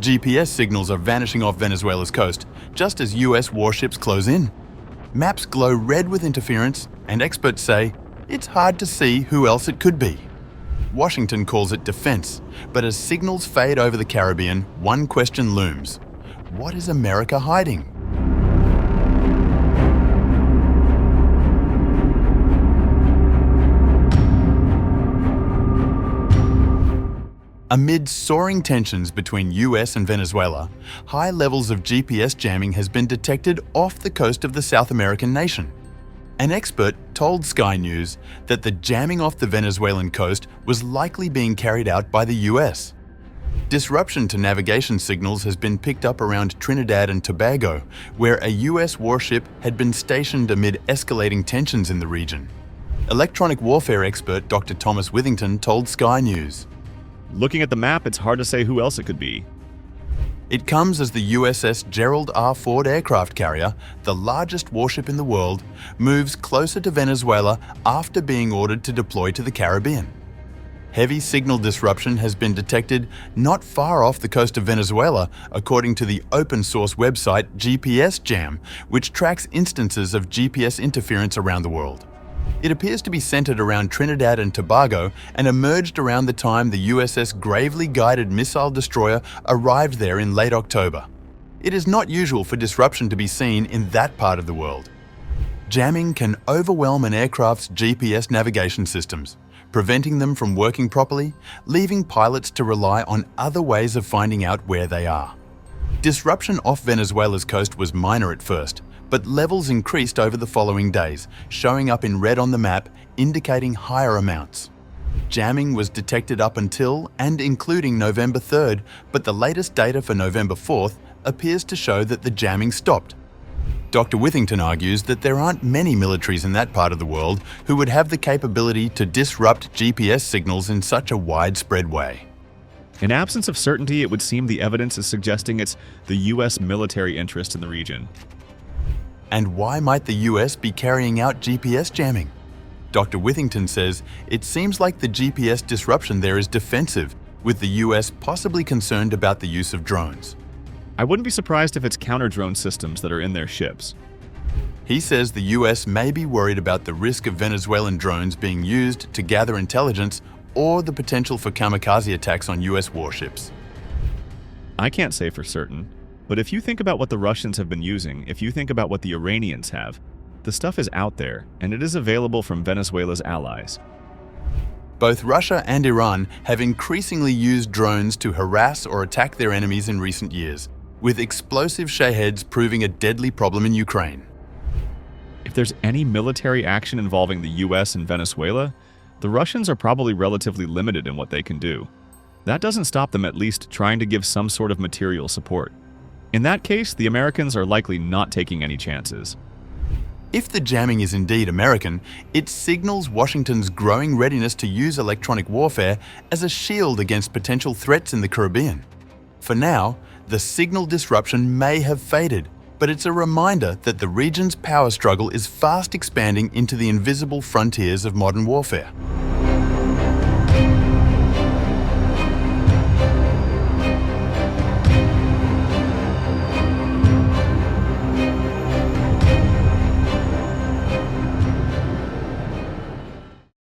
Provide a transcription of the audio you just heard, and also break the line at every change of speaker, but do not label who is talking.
GPS signals are vanishing off Venezuela's coast, just as US warships close in. Maps glow red with interference, and experts say it's hard to see who else it could be. Washington calls it defense, but as signals fade over the Caribbean, one question looms. What is America hiding? Amid soaring tensions between US and Venezuela, high levels of GPS jamming has been detected off the coast of the South American nation. An expert told Sky News that the jamming off the Venezuelan coast was likely being carried out by the US. Disruption to navigation signals has been picked up around Trinidad and Tobago, where a US warship had been stationed amid escalating tensions in the region. Electronic warfare expert Dr. Thomas Withington told Sky News,
"Looking at the map, it's hard to say who else it could be."
It comes as the USS Gerald R. Ford aircraft carrier, the largest warship in the world, moves closer to Venezuela after being ordered to deploy to the Caribbean. Heavy signal disruption has been detected not far off the coast of Venezuela, according to the open-source website GPS Jam, which tracks instances of GPS interference around the world. It appears to be centered around Trinidad and Tobago and emerged around the time the USS Gravely Guided Missile Destroyer arrived there in late October. It is not usual for disruption to be seen in that part of the world. Jamming can overwhelm an aircraft's GPS navigation systems, preventing them from working properly, leaving pilots to rely on other ways of finding out where they are. Disruption off Venezuela's coast was minor at first, but levels increased over the following days, showing up in red on the map, indicating higher amounts. Jamming was detected up until and including November 3rd, but the latest data for November 4th appears to show that the jamming stopped. Dr. Withington argues that there aren't many militaries in that part of the world who would have the capability to disrupt GPS signals in such a widespread way.
In absence of certainty, it would seem the evidence is suggesting it's the US military interest in the region.
And why might the US be carrying out GPS jamming? Dr. Withington says it seems like the GPS disruption there is defensive, with the US possibly concerned about the use of drones.
I wouldn't be surprised if it's counter-drone systems that are in their ships.
He says the US may be worried about the risk of Venezuelan drones being used to gather intelligence or the potential for kamikaze attacks on US warships.
I can't say for certain, but if you think about what the Russians have been using, if you think about what the Iranians have, the stuff is out there, and it is available from Venezuela's allies.
Both Russia and Iran have increasingly used drones to harass or attack their enemies in recent years, with explosive Shaheds proving a deadly problem in Ukraine.
If there's any military action involving the US and Venezuela, the Russians are probably relatively limited in what they can do. That doesn't stop them at least trying to give some sort of material support. In that case, the Americans are likely not taking any chances.
If the jamming is indeed American, it signals Washington's growing readiness to use electronic warfare as a shield against potential threats in the Caribbean. For now, the signal disruption may have faded, but it's a reminder that the region's power struggle is fast expanding into the invisible frontiers of modern warfare.